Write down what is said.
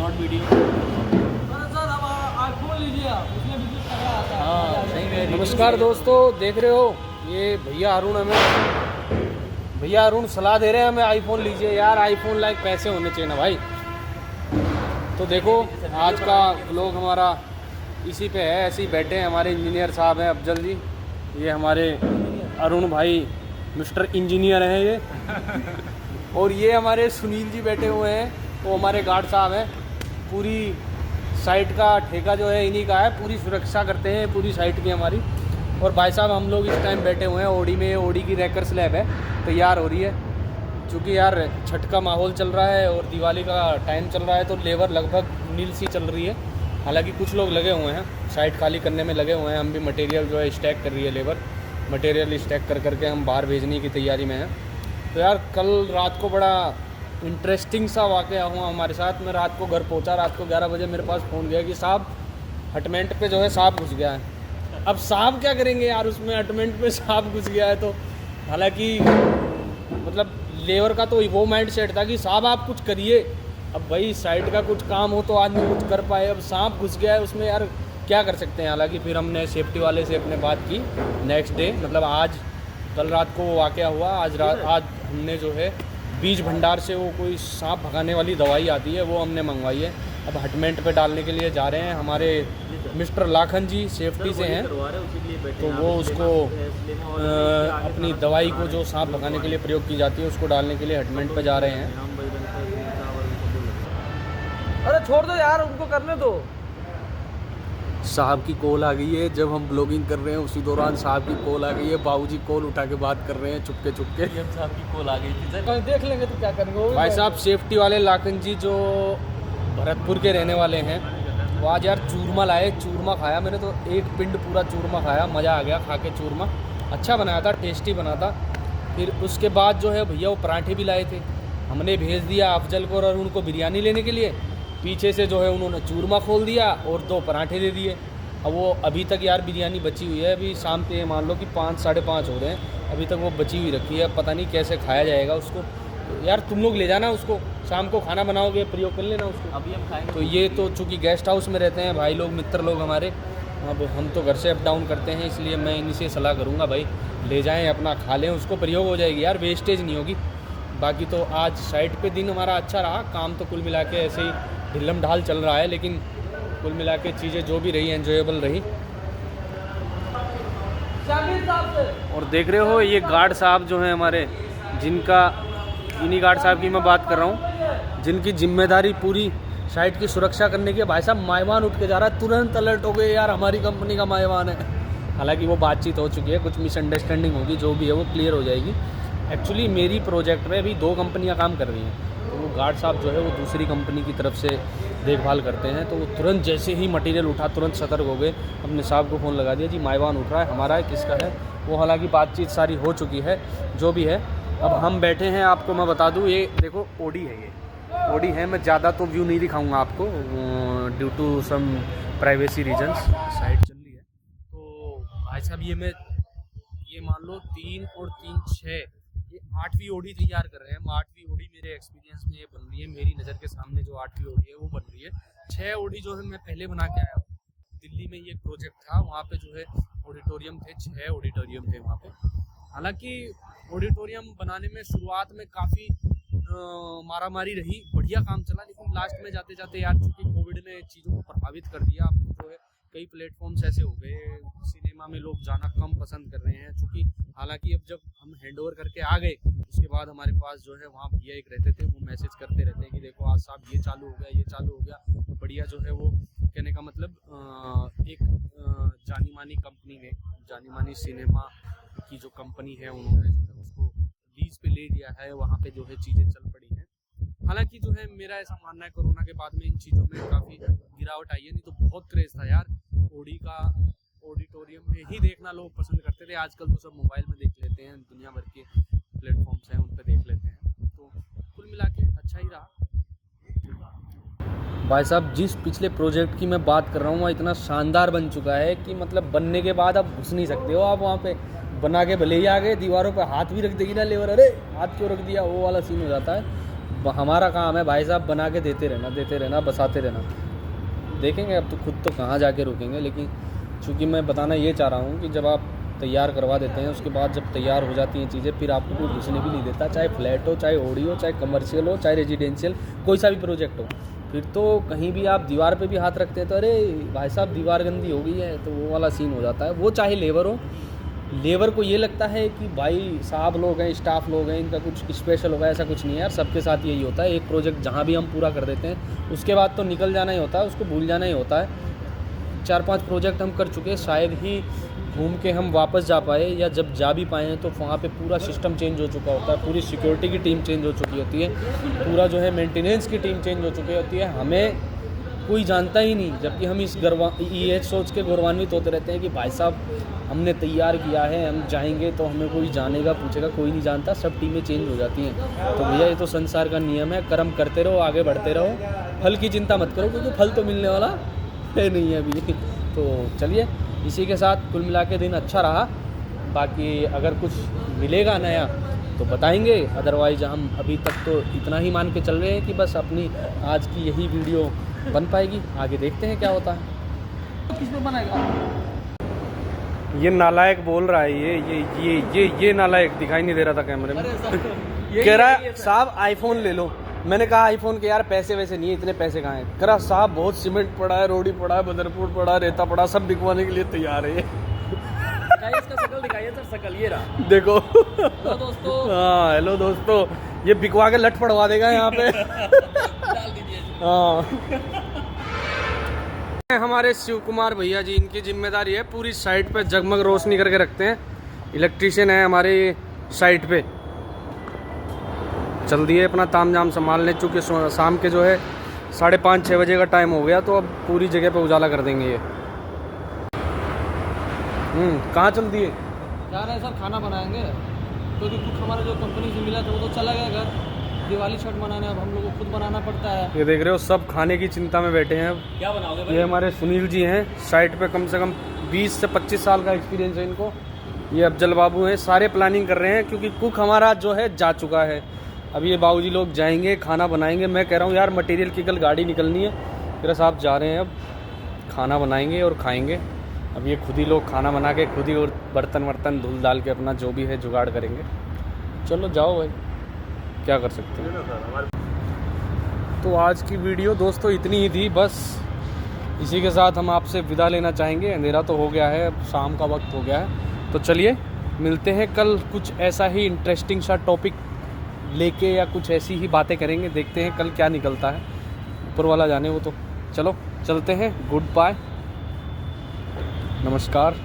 Short video. हाँ सही में। नमस्कार दोस्तों, देख रहे हो ये भैया अरुण सलाह दे रहे हैं हमें आईफोन लीजिए यार, आईफोन लाइक पैसे होने चाहिए ना भाई। तो देखो आज का व्लॉग हमारा इसी पे है, ऐसे ही बैठे हैं। हमारे इंजीनियर साहब हैं अफजल जी, ये हमारे अरुण भाई मिस्टर इंजीनियर हैं ये और ये हमारे सुनील जी बैठे हुए हैं, वो हमारे गार्ड साहब हैं। पूरी साइट का ठेका जो है इन्हीं का है, पूरी सुरक्षा करते हैं पूरी साइट की हमारी। और भाई साहब हम लोग इस टाइम बैठे हुए हैं ओडी में। ओडी की रैकर स्लैब है, तैयार हो रही है क्योंकि यार छठ का माहौल चल रहा है और दिवाली का टाइम चल रहा है, तो लेबर लगभग नील सी चल रही है। हालांकि कुछ लोग लगे हुए हैं साइट खाली करने में लगे हुए हैं, हम भी मटेरियल जो है स्टैक कर रही है लेबर, मटेरियल स्टैक कर करके हम बाहर भेजने की तैयारी में हैं। तो यार कल रात को बड़ा इंटरेस्टिंग सा वाक़या हुआ हमारे साथ। मैं रात को घर पहुंचा, रात को 11 बजे मेरे पास फ़ोन गया कि साहब हटमेंट पे जो है सांप घुस गया है। अब सांप क्या करेंगे यार, उसमें हटमेंट पे सांप घुस गया है। तो हालांकि मतलब लेबर का तो वो माइंड सेट था कि साहब आप कुछ करिए। अब भाई साइड का कुछ काम हो तो आदमी कुछ कर पाए, अब सांप घुस गया है उसमें यार क्या कर सकते हैं। हालांकि फिर हमने सेफ्टी वाले से अपने बात की नेक्स्ट डे, मतलब आज कल रात को वो वाक़या हुआ। आज हमने जो है बीज भंडार से वो कोई सांप भगाने वाली दवाई आती है वो हमने मंगवाई है। अब हटमेंट पे डालने के लिए जा रहे हैं। हमारे मिस्टर लाखन जी सेफ्टी से हैं, तो वो उसको अपनी दवाई को जो सांप भगाने के लिए प्रयोग की जाती है उसको डालने के लिए हटमेंट पे जा रहे हैं। अरे छोड़ दो यार, उनको करने दो। साहब की कॉल आ गई है, जब हम ब्लॉगिंग कर रहे हैं उसी दौरान साहब की कॉल आ गई है। बाबूजी कॉल उठा के बात कर रहे हैं चुपके चुपके। साहब की कॉल आ गई थी सर, कहीं देख लेंगे तो क्या करेंगे। भाई साहब सेफ्टी वाले लाखन जी जो भरतपुर के रहने वाले हैं, वो आज यार चूरमा लाए, चूरमा खाया मैंने तो एक पिंड पूरा चूरमा खाया, मज़ा आ गया खा के। चूरमा अच्छा बनाया था, टेस्टी बना था। फिर उसके बाद जो है भैया वो पराठे भी लाए थे, हमने भेज दिया अफजल को और अरुण को बिरयानी लेने के लिए। पीछे से जो है उन्होंने चूरमा खोल दिया और 2 पराठे दे दिए। अब वो अभी तक यार बिरयानी बची हुई है, अभी शाम के मान लो कि 5 साढ़े 5 हो रहे हैं, अभी तक वो बची हुई रखी है। पता नहीं कैसे खाया जाएगा उसको। तो यार तुम लोग ले जाना उसको, शाम को खाना बनाओगे प्रयोग कर लेना उसको। अभी हम खाएंगे। तो ये तो चूँकि गेस्ट हाउस में रहते हैं भाई लोग, मित्र लोग हमारे, अब हम तो घर से अप डाउन करते हैं, इसलिए मैं इन्हीं से सलाह करूँगा भाई ले जाएँ, अपना खा लें, उसको प्रयोग हो जाएगी यार, वेस्टेज नहीं होगी। बाकी तो आज साइट पे दिन हमारा अच्छा रहा, काम तो कुल मिला के ऐसे ही ढिल्लम ढाल चल रहा है, लेकिन कुल मिला के चीज़ें जो भी रही एंजॉयबल रही। और देख रहे हो ये गार्ड साहब जो हैं हमारे, जिनका इन्हीं गार्ड साहब की मैं बात कर रहा हूँ, जिनकी जिम्मेदारी पूरी साइट की सुरक्षा करने की। भाई साहब मायवान उठ के जा रहा है, तुरंत अलर्ट हो गए यार हमारी कंपनी का मायवान है। हालांकि वो बातचीत हो चुकी है, कुछ मिसअंडरस्टैंडिंग होगी, जो भी है वो क्लियर हो जाएगी। एक्चुअली मेरी प्रोजेक्ट में अभी 2 कंपनियाँ काम कर रही हैं, तो वो गार्ड साहब जो है वो दूसरी कंपनी की तरफ से देखभाल करते हैं। तो वो तुरंत जैसे ही मटेरियल उठा तुरंत सतर्क हो गए, अपने साहब को फ़ोन लगा दिया, जी मायवान उठ रहा है, हमारा है किसका है वो। हालांकि बातचीत सारी हो चुकी है, जो भी है। अब हम बैठे हैं, आपको मैं बता दूं, ये देखो ओडी है, ये ओडी है। मैं ज़्यादा तो व्यू नहीं दिखाऊंगा आपको due to some privacy reasons, site चल रही है। तो भाई साहब ये मान लो 3 और 3 6, ये 8वीं ओडी तैयार कर रहे हैं। 8वीं ओडी मेरे एक्सपीरियंस में ये बन रही है, मेरी नज़र के सामने जो 8वीं ओडी है वो बन रही है। 6 ओडी जो है मैं पहले बना के आया हूँ, दिल्ली में ये प्रोजेक्ट था, वहाँ पे जो है ऑडिटोरियम थे, 6 ऑडिटोरियम थे वहाँ पे। हालांकि ऑडिटोरियम बनाने में शुरुआत में काफ़ी मारामारी रही, बढ़िया काम चला, लेकिन लास्ट में जाते जाते यार चूँकि कोविड ने चीज़ों को प्रभावित कर दिया। अब जो है कई प्लेटफॉर्म्स ऐसे हो गए, सिनेमा में लोग जाना कम पसंद कर रहे हैं। चूँकि हालांकि अब जब हम हैंडओवर करके आ गए उसके बाद हमारे पास जो है वहाँ भैया एक रहते थे, वो मैसेज करते रहते हैं कि देखो आज साहब ये चालू हो गया, ये चालू हो गया, बढ़िया जो है वो। कहने का मतलब एक जानी मानी कंपनी ने, जानी मानी सिनेमा की जो कंपनी है, उन्होंने जो है उसको लीज पे ले लिया है, वहाँ पे जो है चीज़ें चल पड़ी हैं। हालांकि जो है मेरा ऐसा मानना है कोरोना के बाद में इन चीज़ों में काफ़ी गिरावट आई है, नहीं तो बहुत क्रेज़ था यार ओडी का। ऑडिटोरियम में ही देखना लोग पसंद करते थे, आजकल तो सब मोबाइल में देख लेते हैं, दुनिया भर के प्लेटफॉर्म्स हैं उन पर देख लेते हैं। तो कुल मिला के अच्छा ही रहा। भाई साहब जिस पिछले प्रोजेक्ट की मैं बात कर रहा हूँ वह इतना शानदार बन चुका है कि मतलब बनने के बाद आप घुस नहीं सकते हो। आप वहाँ पे बना के भले ही आ गए, दीवारों पे हाथ भी रख देगी ना लेबर, अरे हाथ क्यों रख दिया, वो वाला सीन हो जाता है। हमारा काम है भाई साहब बना के देते रहना, बसाते रहना। देखेंगे अब तो खुद तो कहाँ जाके रुकेंगे, लेकिन चूँकि मैं बताना ये चाह रहा हूँ कि जब आप तैयार करवा देते हैं, उसके बाद जब तैयार हो जाती हैं चीज़ें, फिर आपको कोई घुसने भी नहीं देता, चाहे फ्लैट हो, चाहे ओडी हो, चाहे कमर्शियल हो, चाहे रेजिडेंशियल, कोई सा भी प्रोजेक्ट हो। फिर तो कहीं भी आप दीवार पे भी हाथ रखते हैं तो अरे भाई साहब दीवार गंदी हो गई है, तो वो वाला सीन हो जाता है। वो चाहे लेबर हो, लेबर को ये लगता है कि भाई साहब लोग हैं, स्टाफ लोग हैं, इनका कुछ स्पेशल होगा, ऐसा कुछ नहीं है यार। सबके साथ यही होता है, एक प्रोजेक्ट जहाँ भी हम पूरा कर देते हैं उसके बाद तो निकल जाना ही होता है, उसको भूल जाना ही होता है। 4-5 प्रोजेक्ट हम कर चुके हैं, शायद ही घूम के हम वापस जा पाए, या जब जा भी पाए हैं तो वहाँ पे पूरा सिस्टम चेंज हो चुका होता है, पूरी सिक्योरिटी की टीम चेंज हो चुकी होती है, पूरा जो है मेंटेनेंस की टीम चेंज हो चुकी होती है, हमें कोई जानता ही नहीं। जबकि हम ये सोच के गौरवान्वित होते रहते हैं कि भाई साहब हमने तैयार किया है, हम जाएंगे तो हमें कोई जानेगा पूछेगा, कोई नहीं जानता, सब टीमें चेंज हो जाती हैं। तो भैया ये तो संसार का नियम है, कर्म करते रहो, आगे बढ़ते रहो, फल की चिंता मत करो, क्योंकि फल तो मिलने वाला है नहीं है अभी। तो चलिए, इसी के साथ कुल मिला के दिन अच्छा रहा। बाकी अगर कुछ मिलेगा नया तो बताएंगे, अदरवाइज हम अभी तक तो इतना ही मान के चल रहे हैं कि बस अपनी आज की यही वीडियो बन पाएगी। आगे देखते हैं क्या होता है। किस पे बनाएगा? ये नालायक बोल रहा है, ये नालायक दिखाई नहीं दे रहा था कैमरे में। कह रहा है साहब आईफोन ले लो। मैंने कहा आईफोन के यार पैसे वैसे नहीं है, इतने पैसे कहाँ हैं। कह रहा साहब बहुत सीमेंट पड़ा है, रोडी पड़ा है, बदरपुर पड़ा, रेता पड़ा, सब बिकवाने के लिए तैयार है। इसका शकल दिखाइए सर, शकल ये रहा, देखो। हेलो दोस्तों। हाँ हेलो दोस्तों, ये बिकवा के लट पड़वा देगा यहाँ पे। डाल दीजिए। हाँ हमारे शिव कुमार भैया जी, इनकी जिम्मेदारी है पूरी साइट पे जगमग रोशनी करके रखते हैं। इलेक्ट्रीशियन है हमारे साइट पे, चल दिए अपना ताम जाम संभालने। चूँकि शाम के जो है 5:30-6 बजे का टाइम हो गया, तो अब पूरी जगह पे उजाला कर देंगे ये। कहाँ चल दिए? जा रहे हैं सर, खाना बनाएंगे, क्योंकि कुछ हमारा जो कंपनी से मिला था वो तो चला गया घर, दिवाली छठ मनाने, अब हम लोग को खुद बनाना पड़ता है। ये देख रहे हो सब खाने की चिंता में बैठे हैं। अब क्या बनाओगे भाई? ये हमारे सुनील जी हैं, साइट पे कम से कम 20 से 25 साल का एक्सपीरियंस है इनको। ये अफजल बाबू हैं, सारे प्लानिंग कर रहे हैं, क्योंकि कुक हमारा जो है जा चुका है। अब ये बाबूजी लोग जाएंगे, खाना बनाएंगे। मैं कह रहा हूँ यार मटेरियल की कल गाड़ी निकलनी है, फिर साहब जा रहे हैं, अब खाना बनाएंगे और खाएंगे। अब ये खुद ही लोग खाना बना के खुद ही और बर्तन वर्तन धुल डाल के अपना जो भी है जुगाड़ करेंगे। चलो जाओ भाई, क्या कर सकते हैं। तो आज की वीडियो दोस्तों इतनी ही थी, बस इसी के साथ हम आपसे विदा लेना चाहेंगे। अंधेरा तो हो गया है, अब शाम का वक्त हो गया है। तो चलिए मिलते हैं कल, कुछ ऐसा ही इंटरेस्टिंग सा टॉपिक लेके, या कुछ ऐसी ही बातें करेंगे। देखते हैं कल क्या निकलता है, ऊपर वाला जाने। वो तो चलो चलते हैं, गुड बाय, नमस्कार।